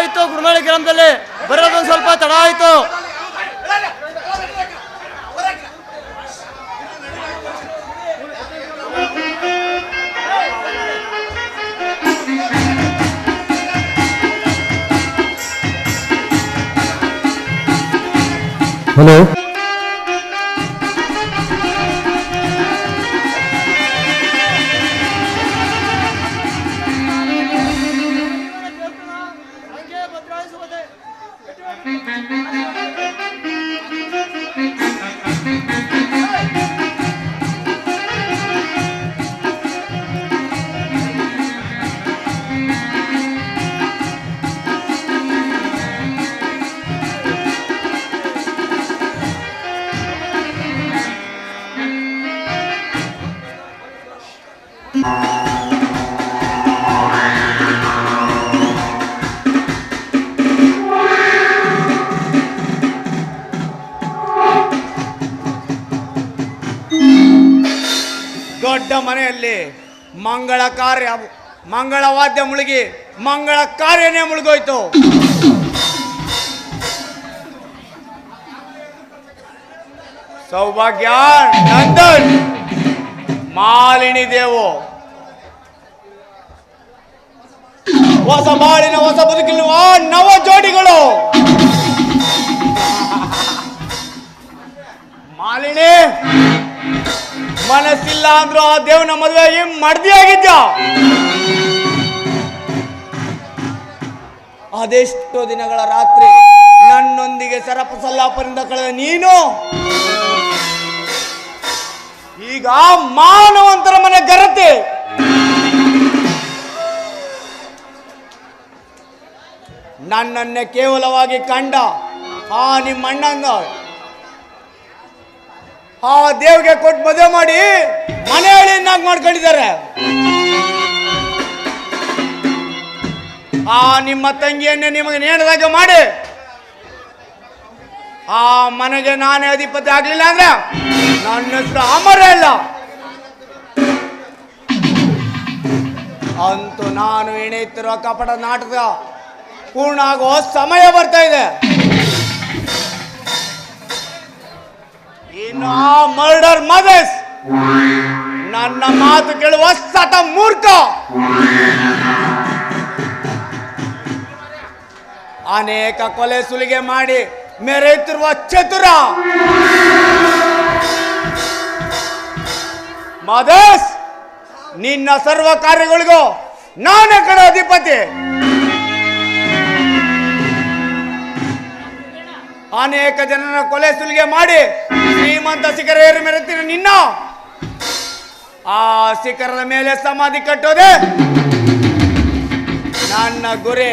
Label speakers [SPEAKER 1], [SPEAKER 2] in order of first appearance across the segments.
[SPEAKER 1] ಇತ್ತು ಗುರುಮಳಿ ಗ್ರಾಮದಲ್ಲಿ, ಬರೋದೊಂದು ಸ್ವಲ್ಪ ತಡ ಆಯಿತು.
[SPEAKER 2] ಹಲೋ,
[SPEAKER 3] ದೊಡ್ಡ ಮನೆಯಲ್ಲಿ ಮಂಗಳ ವಾದ್ಯ ಮುಳುಗಿ ಮಂಗಳ ಕಾರ್ಯನೇ ಮುಳುಗೋಯ್ತು. ಸೌಭಾಗ್ಯ, ನಂದನ್, ಮಾಲಿನಿ ದೇವು ಹೊಸ ಬಾಳಿನ ಹೊಸ ಬದುಕಿರುವ ನವ ಜೋಡಿಗಳು. ಮಾಲಿನಿ ಮನಸ್ಸಿಲ್ಲ ಅಂದ್ರು ಆ ದೇವನ ಮದುವೆಯಾಗಿ ಮಡ್ದಿ ಆಗಿದ್ದ. ಅದೆಷ್ಟೋ ದಿನಗಳ ರಾತ್ರಿ ನನ್ನೊಂದಿಗೆ ಸರಪಸಲ್ಲಾಪರಿಂದ ಕಳೆದ ನೀನು ಈಗ ಮಾನವಂತರ ಮನೆ ಗರತೆ. ನನ್ನನ್ನೇ ಕೇವಲವಾಗಿ ಕಂಡ ಆ ನಿಮ್ಮಣ್ಣನ ಆ ದೇವ್ಗೆ ಕೊಟ್ಟು ಮದುವೆ ಮಾಡಿ ಮನೆ ಹಳಿಯನ್ನಾಗಿ ಮಾಡ್ಕೊಂಡಿದ್ದಾರೆ. ಆ ನಿಮ್ಮ ತಂಗಿಯನ್ನೇ ನಿಮಗೆ ನೇಣದಾಗ ಮಾಡಿ ಆ ಮನೆಗೆ ನಾನೇ ಅಧಿಪತಿ ಆಗ್ಲಿಲ್ಲ ಅಂದ್ರೆ ನನ್ನ ಹೆಸರು ಅಮರ ಇಲ್ಲ. ಅಂತೂ ನಾನು ಎಣೆಯುತ್ತಿರುವ ಕಪಟ ನಾಟಕ ಪೂರ್ಣ ಆಗೋ ಸಮಯ ಬರ್ತಾ ಇದೆ. ಇನ್ನು ಆ ಮರ್ಡರ್ ಮದರ್ಸ್ ನನ್ನ ಮಾತು ಕೇಳುವ ಸತ ಮೂರ್ಖ. ಅನೇಕ ಕೊಲೆ ಸುಲಿಗೆ ಮಾಡಿ ಮೆರೆಯುತ್ತಿರುವ ಚತುರ ಮದರ್ಸ್, ನಿನ್ನ ಸರ್ವ ಕಾರ್ಯಗಳಿಗೂ ನಾನೇ ಕಡ ಅಧಿಪತಿ. ಅನೇಕ ಜನರ ಕೊಲೆ ಸುಲಿಗೆ ಮಾಡಿ ಶ್ರೀಮಂತ ಶಿಖರ ಏರಿ ಮೆರೆತಿನ ನಿನ್ನ ಆ ಶಿಖರದ ಮೇಲೆ ಸಮಾಧಿ ಕಟ್ಟೋದೆ ನನ್ನ ಗುರಿ.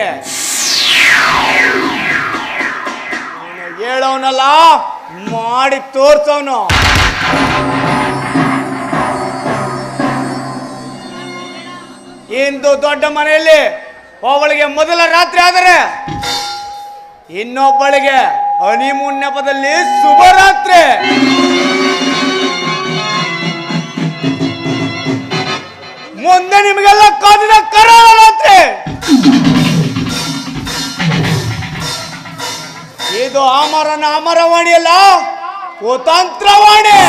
[SPEAKER 3] ಹೇಳೋನಲ್ಲ, ಮಾಡಿ ತೋರ್ಸೋನು. ಇಂದು ದೊಡ್ಡ ಮನೆಯಲ್ಲಿ ಒಬ್ಬಳಿಗೆ ಮೊದಲ ರಾತ್ರಿ ಆದರೆ ಇನ್ನೊಬ್ಬಳಿಗೆ ಹನಿಮೂನ್ ನೆಪದಲ್ಲಿ ಶುಭರಾತ್ರಿ. ಮುಂದೆ ನಿಮಗೆಲ್ಲ ಕಾದಿದ ಕರಾಳ ರಾತ್ರಿ. ಇದು ಅಮರನ ಅಮರವಾಣಿಯಲ್ಲ, ಕುತಂತ್ರವಾಣಿ.